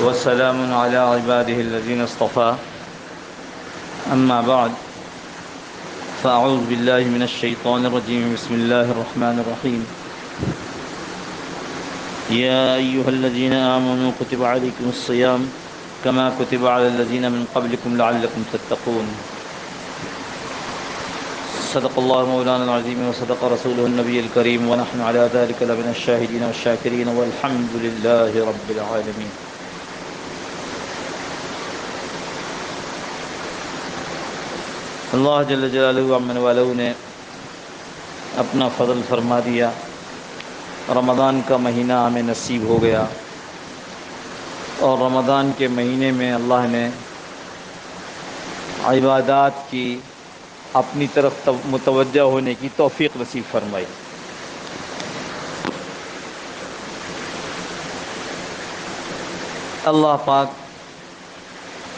وسلام على عباده الذين اصطفى أما بعد فأعوذ بالله من الشيطان الرجيم بسم الله الرحمن الرحيم يا أيها الذين آمنوا كتب عليكم الصيام كما كتب على الذين من قبلكم لعلكم تتقون صدق الله مولانا العظيم وصدق رسوله النبي الكريم ونحن على ذلك لمن الشاهدين والشاكرين والحمد لله رب العالمين۔ اللہ جل جلالہ عمن والہ نے اپنا فضل فرما دیا، رمضان کا مہینہ ہمیں نصیب ہو گیا، اور رمضان کے مہینے میں اللہ نے عبادات کی اپنی طرف متوجہ ہونے کی توفیق نصیب فرمائی۔ اللہ پاک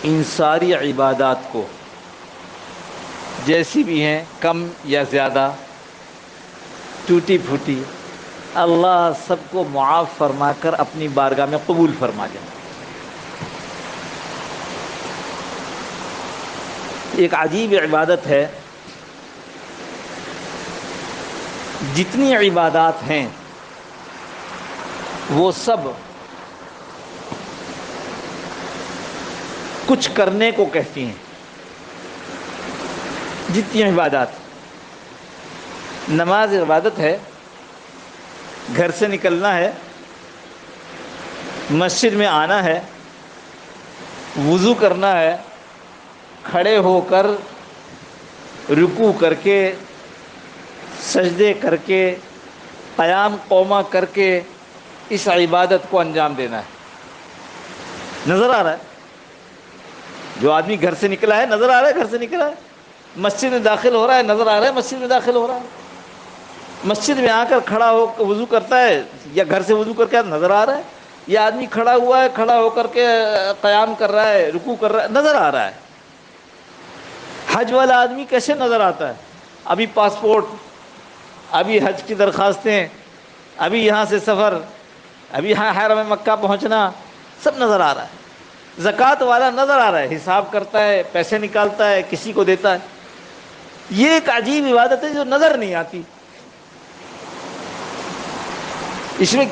ان ساری عبادات کو جیسی بھی ہیں، کم یا زیادہ، ٹوٹی پھوٹی، اللہ سب کو معاف فرما کر اپنی بارگاہ میں قبول فرما جائے۔ ایک عجیب عبادت ہے، جتنی عبادات ہیں وہ سب کچھ کرنے کو کہتی ہیں۔ جتنی عبادات، نماز عبادت ہے، گھر سے نکلنا ہے، مسجد میں آنا ہے، وضو کرنا ہے، کھڑے ہو کر رکوع کر کے، سجدے کر کے، قیام قومہ کر کے اس عبادت کو انجام دینا ہے۔ نظر آ رہا ہے جو آدمی گھر سے نکلا ہے، نظر آ رہا ہے گھر سے نکلا ہے، مسجد میں داخل ہو رہا ہے، نظر آ رہا ہے مسجد میں داخل ہو رہا ہے، مسجد میں آ کر کھڑا ہو وضو کرتا ہے یا گھر سے وضو کر کے نظر آ رہا ہے، یا آدمی کھڑا ہوا ہے، کھڑا ہو کر کے قیام کر رہا ہے، رکوع کر رہا ہے، نظر آ رہا ہے۔ حج والا آدمی کیسے نظر آتا ہے؟ ابھی پاسپورٹ، ابھی حج کی درخواستیں، ابھی یہاں سے سفر، ابھی یہاں حرم مکہ پہنچنا، سب نظر آ رہا ہے۔ زکوٰۃ والا نظر آ رہا ہے، حساب کرتا ہے، پیسے نکالتا ہے، کسی کو دیتا ہے۔ یہ ایک عجیب عبادت ہے جو نظر نہیں آتی، اس میں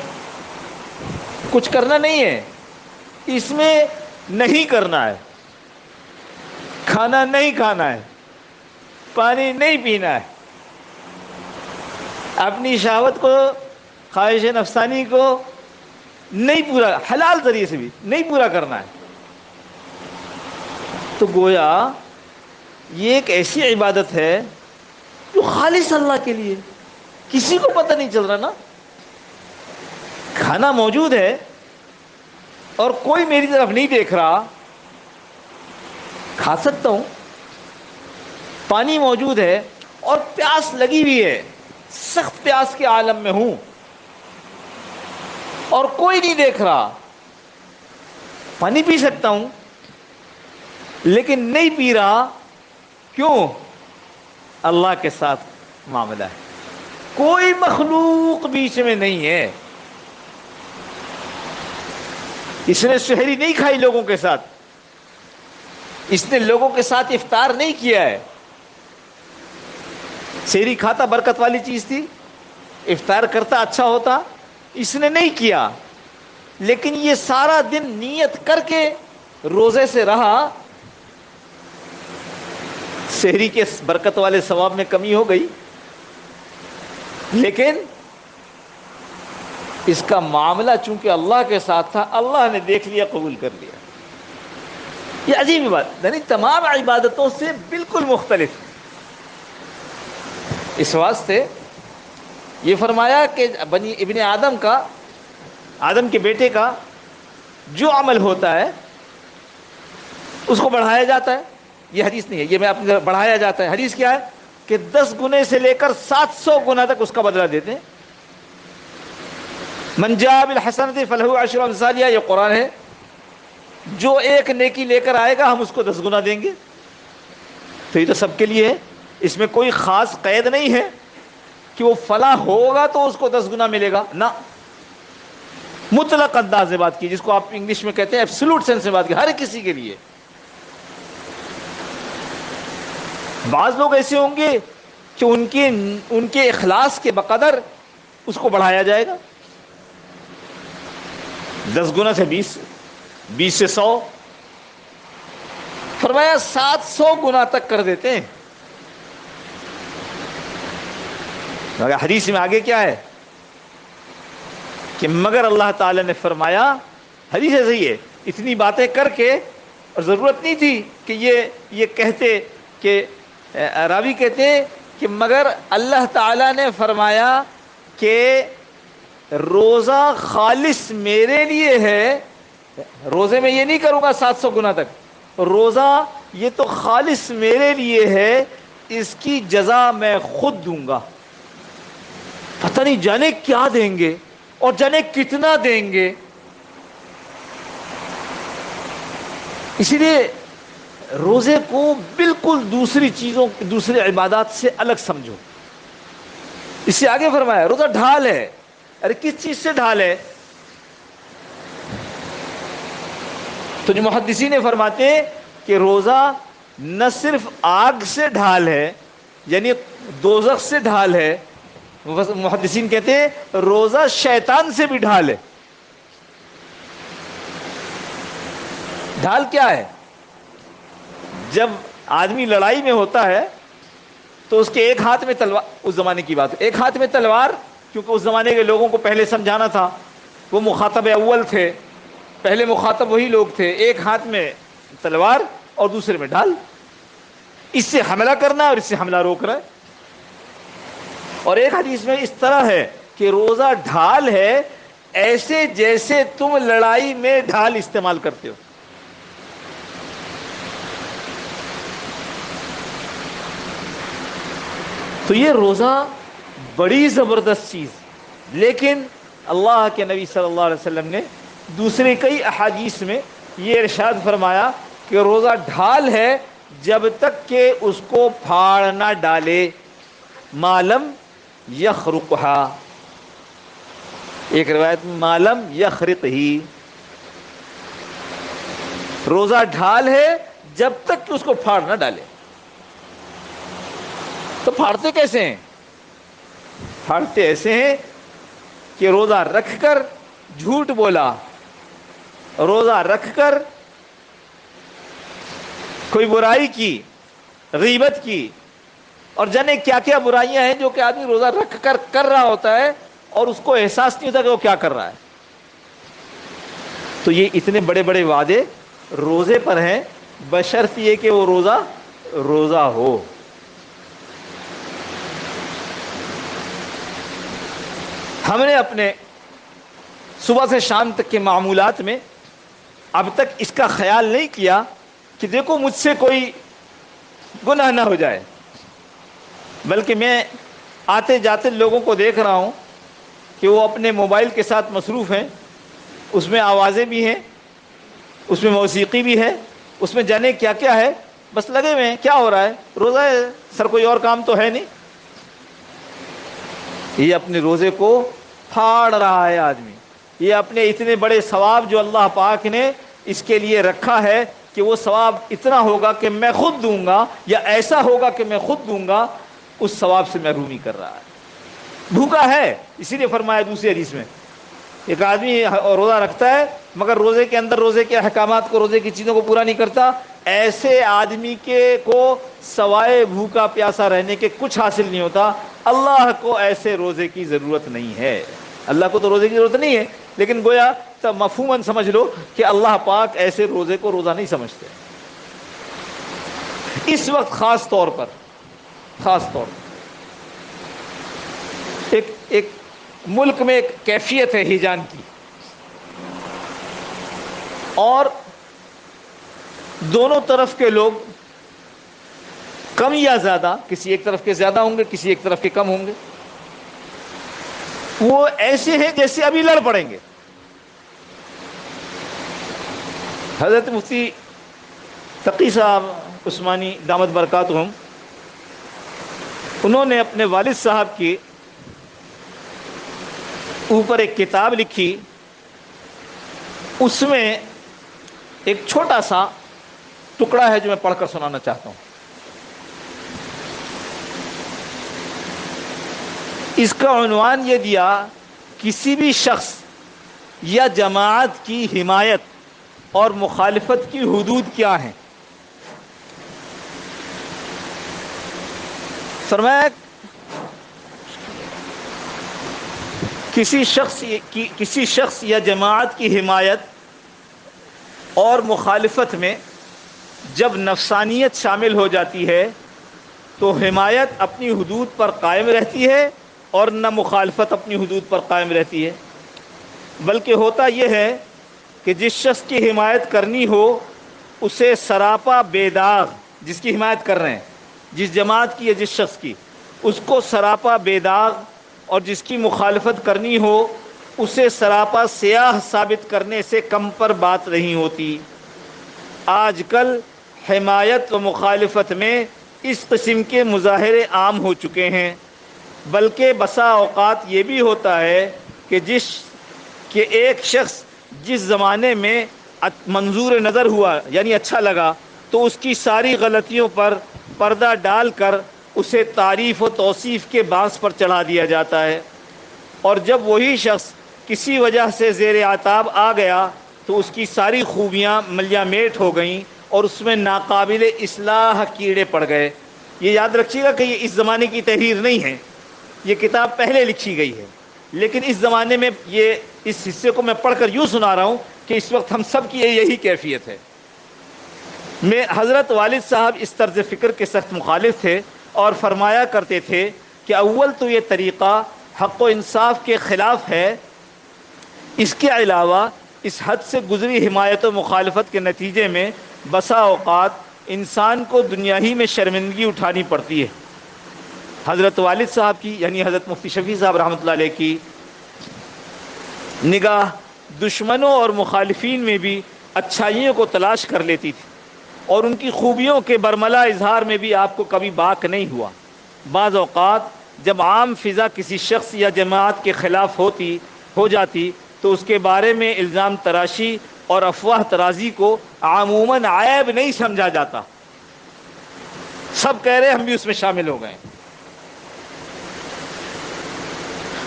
کچھ کرنا نہیں ہے، اس میں نہیں کرنا ہے، کھانا نہیں کھانا ہے، پانی نہیں پینا ہے، اپنی شہوت کو، خواہش نفسانی کو نہیں پورا، حلال ذریعے سے بھی نہیں پورا کرنا ہے۔ تو گویا یہ ایک ایسی عبادت ہے جو خالص اللہ کے لیے، کسی کو پتہ نہیں چل رہا نا۔ کھانا موجود ہے اور کوئی میری طرف نہیں دیکھ رہا، کھا سکتا ہوں۔ پانی موجود ہے اور پیاس لگی ہوئی ہے، سخت پیاس کے عالم میں ہوں اور کوئی نہیں دیکھ رہا، پانی پی سکتا ہوں، لیکن نہیں پی رہا۔ کیوں؟ اللہ کے ساتھ معاملہ ہے، کوئی مخلوق بیچ میں نہیں ہے۔ اس نے سحری نہیں کھائی لوگوں کے ساتھ، اس نے لوگوں کے ساتھ افطار نہیں کیا ہے۔ سحری کھاتا برکت والی چیز تھی، افطار کرتا اچھا ہوتا، اس نے نہیں کیا، لیکن یہ سارا دن نیت کر کے روزے سے رہا۔ سحری کے برکت والے ثواب میں کمی ہو گئی، لیکن اس کا معاملہ چونکہ اللہ کے ساتھ تھا، اللہ نے دیکھ لیا، قبول کر لیا۔ یہ عجیب بات، یعنی تمام عبادتوں سے بالکل مختلف۔ اس واسطے یہ فرمایا کہ ابن آدم کا، آدم کے بیٹے کا جو عمل ہوتا ہے اس کو بڑھایا جاتا ہے۔ یہ حدیث نہیں ہے، یہ میں اپنی طرف بڑھایا جاتا ہے۔ حدیث کیا ہے کہ 10 گنے سے لے کر 700 گنا تک اس کا بدلہ دیتے ہیں۔ من جاء بالحسنۃ فلہ عشر امثالها، یہ قرآن ہے۔ جو ایک نیکی لے کر آئے گا ہم اس کو 10 گنا دیں گے۔ تو یہ تو سب کے لیے ہے، اس میں کوئی خاص قید نہیں ہے کہ وہ فلاں ہوگا تو اس کو 10 گنا ملے گا، نہ۔ مطلق انداز میں بات کی، جس کو آپ انگلش میں کہتے ہیں ایبسولوٹ سینس میں بات کی، ہر کسی کے لیے. بعض لوگ ایسے ہوں گے کہ ان کے اخلاص کے بقدر اس کو بڑھایا جائے گا، 10 گنا سے 20، 20 سے 100، فرمایا 700 گنا تک کر دیتے ہیں. مگر حدیث میں آگے کیا ہے کہ مگر اللہ تعالی نے فرمایا، حدیث ایسے ہی ہے، اتنی باتیں کر کے، اور ضرورت نہیں تھی کہ یہ کہتے کہ راوی کہتے ہیں کہ مگر اللہ تعالی نے فرمایا کہ روزہ خالص میرے لیے ہے، روزے میں یہ نہیں کروں گا 700 گنا تک، روزہ یہ تو خالص میرے لیے ہے، اس کی جزا میں خود دوں گا. پتہ نہیں جانے کیا دیں گے اور جانے کتنا دیں گے. اسی لیے روزے کو بالکل دوسری چیزوں، دوسری عبادات سے الگ سمجھو. اس سے آگے فرمایا روزہ ڈھال ہے. ارے کس چیز سے ڈھال ہے؟ تو جو محدثین نے فرماتے ہیں کہ روزہ نہ صرف آگ سے ڈھال ہے، یعنی دوزخ سے ڈھال ہے، محدثین کہتے ہیں روزہ شیطان سے بھی ڈھال ہے. ڈھال کیا ہے؟ جب آدمی لڑائی میں ہوتا ہے تو اس کے ایک ہاتھ میں تلوار، اس زمانے کی بات ہے، ایک ہاتھ میں تلوار، کیونکہ اس زمانے کے لوگوں کو پہلے سمجھانا تھا، وہ مخاطب اول تھے، پہلے مخاطب وہی لوگ تھے. ایک ہاتھ میں تلوار اور دوسرے میں ڈھال، اس سے حملہ کرنا اور اس سے حملہ روک رہا ہے. اور ایک حدیث میں اس طرح ہے کہ روزہ ڈھال ہے ایسے جیسے تم لڑائی میں ڈھال استعمال کرتے ہو. تو یہ روزہ بڑی زبردست چیز، لیکن اللہ کے نبی صلی اللہ علیہ وسلم نے دوسرے کئی احادیث میں یہ ارشاد فرمایا کہ روزہ ڈھال ہے جب تک کہ اس کو پھاڑ نہ ڈالے، معلم یخرقھا، ایک روایت میں معلم یخرق ہی. روزہ ڈھال ہے جب تک کہ اس کو پھاڑ نہ ڈالے. تو پھاڑتے کیسے ہیں؟ پھاڑتے ایسے ہیں کہ روزہ رکھ کر جھوٹ بولا، روزہ رکھ کر کوئی برائی کی، غیبت کی، اور جانے کیا کیا برائیاں ہیں جو کہ آدمی روزہ رکھ کر کر رہا ہوتا ہے اور اس کو احساس نہیں ہوتا کہ وہ کیا کر رہا ہے. تو یہ اتنے بڑے بڑے وعدے روزے پر ہیں، بشرط یہ کہ وہ روزہ ہو. ہم نے اپنے صبح سے شام تک کے معمولات میں اب تک اس کا خیال نہیں کیا کہ دیکھو مجھ سے کوئی گناہ نہ ہو جائے، بلکہ میں آتے جاتے لوگوں کو دیکھ رہا ہوں کہ وہ اپنے موبائل کے ساتھ مصروف ہیں، اس میں آوازیں بھی ہیں، اس میں موسیقی بھی ہے، اس میں جانے کیا کیا ہے، بس لگے ہوئے ہیں. کیا ہو رہا ہے؟ روزہ ہے سر، کوئی اور کام تو ہے نہیں. یہ اپنے روزے کو پھاڑ رہا ہے آدمی. یہ اپنے اتنے بڑے ثواب جو اللہ پاک نے اس کے لیے رکھا ہے کہ وہ ثواب اتنا ہوگا کہ میں خود دوں گا، یا ایسا ہوگا کہ میں خود دوں گا، اس ثواب سے محرومی کر رہا ہے. بھوکا ہے، اسی لیے فرمایا دوسری حدیث میں، ایک آدمی روزہ رکھتا ہے مگر روزے کے اندر روزے کے احکامات کو، روزے کی چیزوں کو پورا نہیں کرتا، ایسے آدمی کو سوائے بھوکا پیاسا رہنے کے کچھ حاصل نہیں ہوتا. اللہ کو ایسے روزے کی ضرورت نہیں ہے. اللہ کو تو روزے کی ضرورت نہیں ہے، لیکن گویا تو مفہوماً سمجھ لو کہ اللہ پاک ایسے روزے کو روزہ نہیں سمجھتے. اس وقت خاص طور پر ایک ملک میں ایک کیفیت ہے ہیجان کی، اور دونوں طرف کے لوگ کم یا زیادہ، کسی ایک طرف کے زیادہ ہوں گے، کسی ایک طرف کے کم ہوں گے، وہ ایسے ہیں جیسے ابھی لڑ پڑیں گے. حضرت مفتی تقی صاحب عثمانی دامت برکاتہم، انہوں نے اپنے والد صاحب کی اوپر ایک کتاب لکھی اس میں ایک چھوٹا سا ٹکڑا ہے جو میں پڑھ کر سنانا چاہتا ہوں. اس کا عنوان یہ دیا: کسی بھی شخص یا جماعت کی حمایت اور مخالفت کی حدود کیا ہیں. فرمایا کسی شخص یا جماعت کی حمایت اور مخالفت میں جب نفسانیت شامل ہو جاتی ہے تو حمایت اپنی حدود پر قائم رہتی ہے اور نہ مخالفت اپنی حدود پر قائم رہتی ہے. بلکہ ہوتا یہ ہے کہ جس شخص کی حمایت کرنی ہو اسے سراپا بے داغ، جس کی حمایت کر رہے ہیں، جس جماعت کی یا جس شخص کی، اس کو سراپا بے داغ، اور جس کی مخالفت کرنی ہو اسے سراپا سیاہ ثابت کرنے سے کم پر بات نہیں ہوتی. آج کل حمایت و مخالفت میں اس قسم کے مظاہرے عام ہو چکے ہیں. بلکہ بسا اوقات یہ بھی ہوتا ہے کہ ایک شخص جس زمانے میں منظور نظر ہوا، یعنی اچھا لگا، تو اس کی ساری غلطیوں پر پردہ ڈال کر اسے تعریف و توصیف کے بانس پر چڑھا دیا جاتا ہے، اور جب وہی شخص کسی وجہ سے زیر عتاب آ گیا تو اس کی ساری خوبیاں ملیہ میٹ ہو گئیں اور اس میں ناقابل اصلاح کیڑے پڑ گئے. یہ یاد رکھیے گا کہ یہ اس زمانے کی تحریر نہیں ہے، یہ کتاب پہلے لکھی گئی ہے، لیکن اس زمانے میں اس حصے کو میں پڑھ کر یوں سنا رہا ہوں کہ اس وقت ہم سب کی یہی کیفیت ہے. حضرت والد صاحب اس طرز فکر کے سخت مخالف تھے اور فرمایا کرتے تھے کہ اول تو یہ طریقہ حق و انصاف کے خلاف ہے، اس کے علاوہ اس حد سے گزری حمایت و مخالفت کے نتیجے میں بسا اوقات انسان کو دنیا ہی میں شرمندگی اٹھانی پڑتی ہے. حضرت والد صاحب کی، یعنی حضرت مفتی شفیع صاحب رحمۃ اللہ علیہ کی نگاہ دشمنوں اور مخالفین میں بھی اچھائیوں کو تلاش کر لیتی تھی، اور ان کی خوبیوں کے برملا اظہار میں بھی آپ کو کبھی باک نہیں ہوا. بعض اوقات جب عام فضا کسی شخص یا جماعت کے خلاف ہو جاتی تو اس کے بارے میں الزام تراشی اور افواہ ترازی کو عموماً عیب نہیں سمجھا جاتا. سب کہہ رہے ہم بھی اس میں شامل ہو گئے،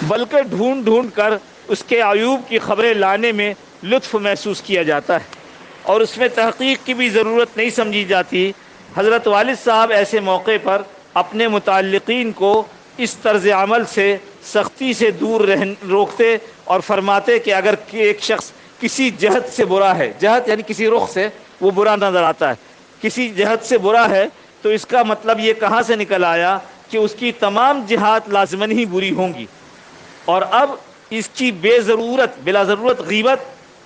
بلکہ ڈھونڈ ڈھونڈ کر اس کے عیوب کی خبریں لانے میں لطف محسوس کیا جاتا ہے اور اس میں تحقیق کی بھی ضرورت نہیں سمجھی جاتی. حضرت والد صاحب ایسے موقع پر اپنے متعلقین کو اس طرز عمل سے سختی سے دور روکتے اور فرماتے کہ اگر ایک شخص کسی جہت سے برا ہے، جہت یعنی کسی رخ سے وہ برا نظر آتا ہے، کسی جہت سے برا ہے، تو اس کا مطلب یہ کہاں سے نکل آیا کہ اس کی تمام جہات لازماً ہی بری ہوں گی، اور اب اس کی بلا ضرورت غیبت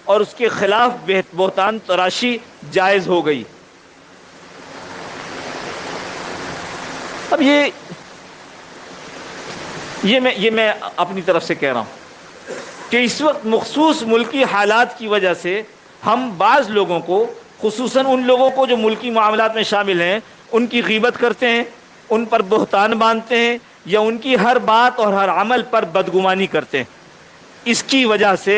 اور اس کے خلاف بہتان تراشی جائز ہو گئی. اب یہ میں اپنی طرف سے کہہ رہا ہوں کہ اس وقت مخصوص ملکی حالات کی وجہ سے ہم بعض لوگوں کو، خصوصاً ان لوگوں کو جو ملکی معاملات میں شامل ہیں، ان کی غیبت کرتے ہیں، ان پر بہتان باندھتے ہیں، یا ان کی ہر بات اور ہر عمل پر بدگمانی کرتے ہیں. اس کی وجہ سے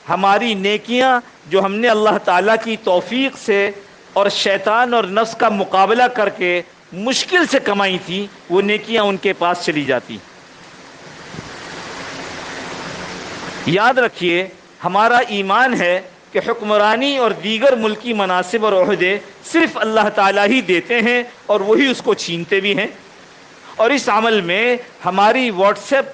ہماری نیکیاں جو ہم نے اللہ تعالیٰ کی توفیق سے اور شیطان اور نفس کا مقابلہ کر کے مشکل سے کمائی تھی، وہ نیکیاں ان کے پاس چلی جاتی. یاد رکھیے، ہمارا ایمان ہے کہ حکمرانی اور دیگر ملکی مناصب اور عہدے صرف اللہ تعالیٰ ہی دیتے ہیں اور وہی اس کو چھینتے بھی ہیں، اور اس عمل میں ہماری واٹس ایپ،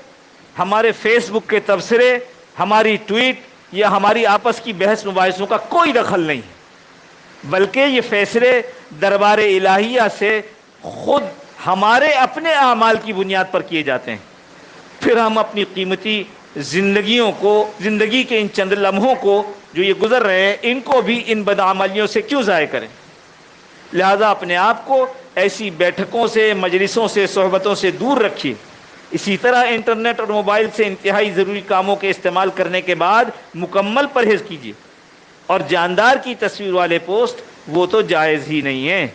ہمارے فیس بک کے تبصرے، ہماری ٹویٹ یا ہماری آپس کی بحث مباحثوں کا کوئی دخل نہیں ہے، بلکہ یہ فیصلے دربار الہیہ سے خود ہمارے اپنے اعمال کی بنیاد پر کیے جاتے ہیں. پھر ہم اپنی قیمتی زندگی کے ان چند لمحوں کو جو یہ گزر رہے ہیں، ان کو بھی ان بدعملیوں سے کیوں ضائع کریں؟ لہذا اپنے آپ کو ایسی بیٹھکوں سے، مجلسوں سے، صحبتوں سے دور رکھیے. اسی طرح انٹرنیٹ اور موبائل سے انتہائی ضروری کاموں کے استعمال کرنے کے بعد مکمل پرہیز کیجیے، اور جاندار کی تصویر والے پوسٹ وہ تو جائز ہی نہیں ہے.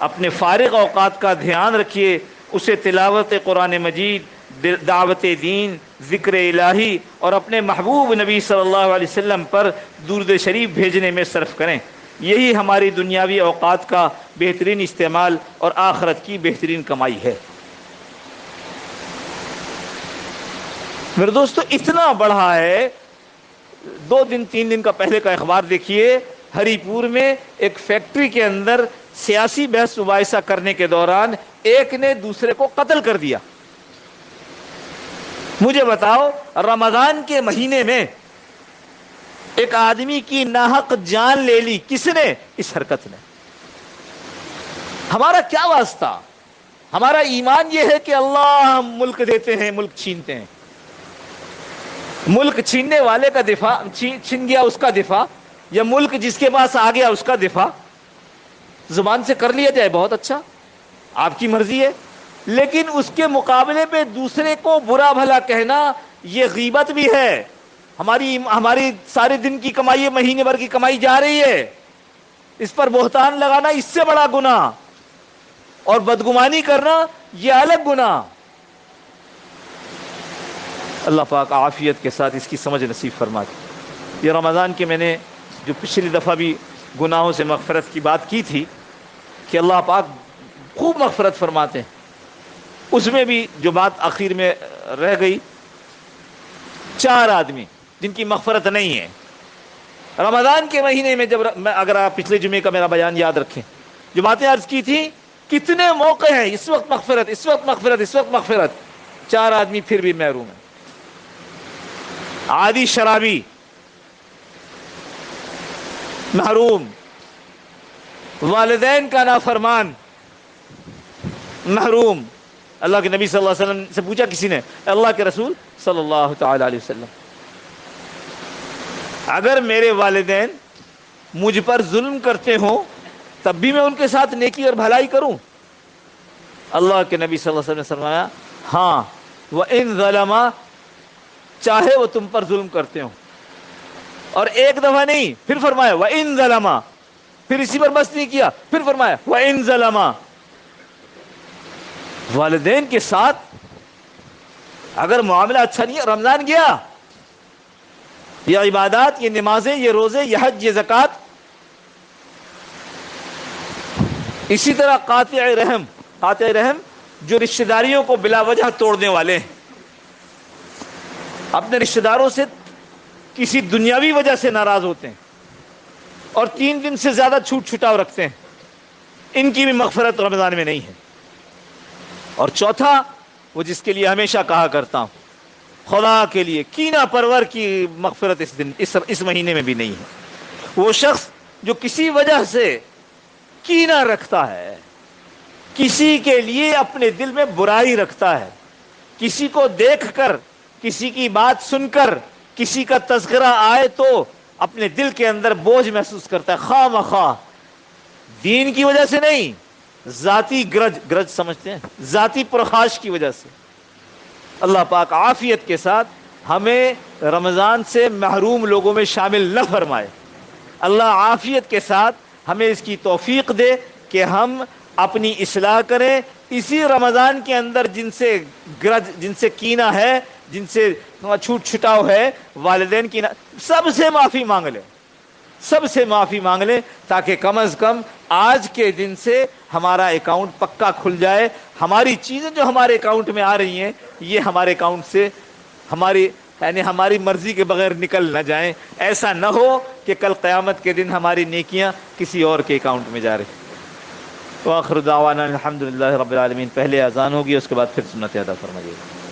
اپنے فارغ اوقات کا دھیان رکھیے، اسے تلاوت قرآن مجید، دعوت دین، ذکر الہی اور اپنے محبوب نبی صلی اللہ علیہ وسلم پر درود شریف بھیجنے میں صرف کریں۔ یہی ہماری دنیاوی اوقات کا بہترین استعمال اور آخرت کی بہترین کمائی ہے۔ میرے دوستو، اتنا بڑھا ہے، 2-3 دن کا پہلے کا اخبار دیکھیے، ہری پور میں ایک فیکٹری کے اندر سیاسی بحث مباحثہ کرنے کے دوران ایک نے دوسرے کو قتل کر دیا۔ مجھے بتاؤ، رمضان کے مہینے میں ایک آدمی کی ناحق جان لے لی، کس نے؟ اس حرکت نے۔ ہمارا کیا واسطہ؟ ہمارا ایمان یہ ہے کہ اللہ ہم ملک دیتے ہیں، ملک چھینتے ہیں۔ ملک چھیننے والے کا دفاع، چھین گیا اس کا دفاع، یا ملک جس کے پاس آ گیا اس کا دفاع زبان سے کر لیا جائے، بہت اچھا، آپ کی مرضی ہے، لیکن اس کے مقابلے پہ دوسرے کو برا بھلا کہنا یہ غیبت بھی ہے۔ ہماری سارے دن کی کمائی، مہینے بھر کی کمائی جا رہی ہے، اس پر بہتان لگانا اس سے بڑا گناہ، اور بدگمانی کرنا یہ الگ گناہ۔ اللہ پاک عافیت کے ساتھ اس کی سمجھ نصیب فرما دے۔ یہ رمضان کے میں نے جو پچھلی دفعہ بھی گناہوں سے مغفرت کی بات کی تھی کہ اللہ پاک خوب مغفرت فرماتے ہیں، اس میں بھی جو بات آخر میں رہ گئی، 4 آدمی جن کی مغفرت نہیں ہے رمضان کے مہینے میں۔ اگر آپ پچھلے جمعے کا میرا بیان یاد رکھیں، جو باتیں عرض کی تھی، کتنے موقع ہیں اس وقت مغفرت، اس وقت مغفرت، اس وقت مغفرت، 4 آدمی پھر بھی محروم ہیں۔ عادی شرابی محروم، والدین کا نافرمان محروم۔ اللہ کے نبی صلی اللہ علیہ وسلم سے پوچھا کسی نے، اللہ کے رسول صلی اللہ تعالی علیہ وسلم، اگر میرے والدین مجھ پر ظلم کرتے ہوں تب بھی میں ان کے ساتھ نیکی اور بھلائی کروں؟ اللہ کے نبی صلی اللہ علیہ وسلم نے فرمایا، ہاں، وَإِن ظَلَمَا، چاہے وہ تم پر ظلم کرتے ہوں۔ اور ایک دفعہ نہیں، پھر فرمایا وَإِن ظَلَمَا، پھر اسی پر بس نہیں کیا، پھر فرمایا وَإِن ظَلَمَا۔ والدین کے ساتھ اگر معاملہ اچھا نہیں ہے، رمضان گیا، یہ عبادات، یہ نمازیں، یہ روزے، یہ حج، یہ زکوٰۃ، اسی طرح قاطع رحم جو رشتہ داریوں کو بلا وجہ توڑنے والے ہیں، اپنے رشتہ داروں سے کسی دنیاوی وجہ سے ناراض ہوتے ہیں اور 3 دن سے زیادہ چھوٹ چھٹاؤ رکھتے ہیں، ان کی بھی مغفرت رمضان میں نہیں ہے۔ اور چوتھا، وہ جس کے لیے ہمیشہ کہا کرتا ہوں، خدا کے لیے کینہ پرور کی مغفرت اس مہینے میں بھی نہیں ہے۔ وہ شخص جو کسی وجہ سے کینہ رکھتا ہے، کسی کے لیے اپنے دل میں برائی رکھتا ہے، کسی کو دیکھ کر، کسی کی بات سن کر، کسی کا تذکرہ آئے تو اپنے دل کے اندر بوجھ محسوس کرتا ہے، خواہ مخواہ، دین کی وجہ سے نہیں، ذاتی گرج سمجھتے ہیں، ذاتی پرخاش کی وجہ سے۔ اللہ پاک عافیت کے ساتھ ہمیں رمضان سے محروم لوگوں میں شامل نہ فرمائے۔ اللہ عافیت کے ساتھ ہمیں اس کی توفیق دے کہ ہم اپنی اصلاح کریں، اسی رمضان کے اندر جن سے کینہ ہے، جن سے چھوٹ چھٹاؤ ہے، والدین کی سب سے معافی مانگ لیں، سب سے معافی مانگ لیں، تاکہ کم از کم آج کے دن سے ہمارا اکاؤنٹ پکا کھل جائے، ہماری چیزیں جو ہمارے اکاؤنٹ میں آ رہی ہیں یہ ہمارے اکاؤنٹ سے ہماری مرضی کے بغیر نکل نہ جائیں۔ ایسا نہ ہو کہ کل قیامت کے دن ہماری نیکیاں کسی اور کے اکاؤنٹ میں جا رہی۔ وآخر دعوانا الحمدللہ رب العالمین۔ پہلے اذان ہوگی، اس کے بعد پھر سنت ادا فرمائیے گا۔